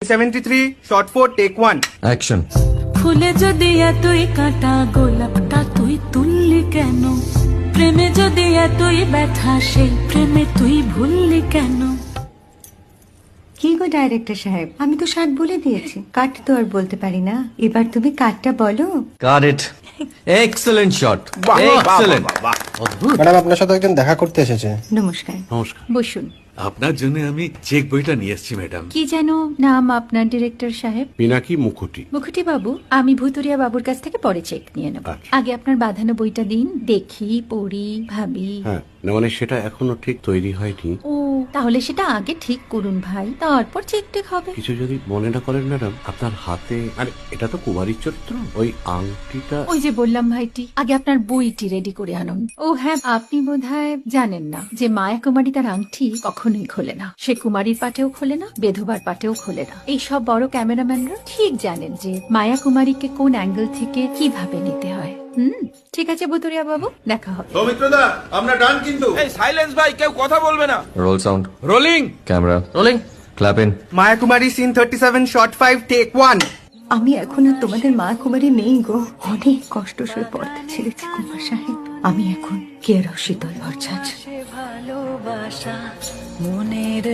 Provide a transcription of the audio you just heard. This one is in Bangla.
73 shot 4 take 1 অ্যাকশন। ফুলে যদি এতই কাঁটা গোলাপটা তুই তুললি কেন? প্রেমে যদি এতই ব্যথা সেই প্রেমে তুই ভুললি কেন? কি গো ডাইরেক্টর সাহেব, আমি তো 60 বলে দিয়েছি, কাট তো আর বলতে পারি না, এবার তুমি কাটটা বলো। Got it. এক্সেলেন্ট শট, বাহ, বাহ, এক্সেলেন্ট। বাহ, বাহ, বাহ। ম্যাডাম আপনার সাথে একজন দেখা করতে এসেছে। নমস্কার, নমস্কার। বসুন। আপনার জন্য আমি চেক বইটা নিয়ে এসেছি ম্যাডাম। কি যেন নাম আপনার ডিরেক্টর সাহেব? পিনাকি মুখোটি। মুখুটি বাবু, আমি ভুতুরিয়া বাবুর কাছ থেকে পরে চেক নিয়ে নেব। আচ্ছা। আগে আপনার বাঁধানো বইটা দিন, দেখি, পড়ি, ভাবি। হ্যাঁ, না মানে সেটা এখনো ঠিক তৈরি হয়নি। ও, তাহলে সেটা আগে ঠিক করুন ভাই, তারপর চেক টেক হবে। কিছু যদি মনে না করেন ম্যাডাম, আপনার হাতে, আরে এটা তো কুমারীর চরিত্র, ওই আংটিটা। ওই যে বললাম ভাইটি, আগে আপনার বইটি রেডি করে আনুন। ও হ্যাঁ, আপনি বোধহয় জানেন না যে মায়া কুমারী তার আংটি কখনোই খোলে না। সে কুমারীর পাটেও খোলে না, বেধবার পাটেও খোলে না। এই সব বড় ক্যামেরাম্যানরা ঠিক জানেন যে মায়া কুমারীকে কোন অ্যাঙ্গেল থেকে কিভাবে নিতে হয়। ঠিক আছে ভুতুরিয়া বাবু, দেখা হবে। সৌমিত্রদা আমরা ডান কিন্তু। এই সাইলেন্স ভাই, কেউ কথা বলবে না। Roll sound, rolling. Camera rolling, clap in. Maya Kumari scene 37 shot 5 take 1 আমি এখন আর তোমাদের মা কুমারী নেই গো, অনেক কষ্ট সয়ে পড়তে ছেড়েছি কুমার সাহেব। আমি এখন কেরও শীতল ভরছাছ। ভালোবাসা মনের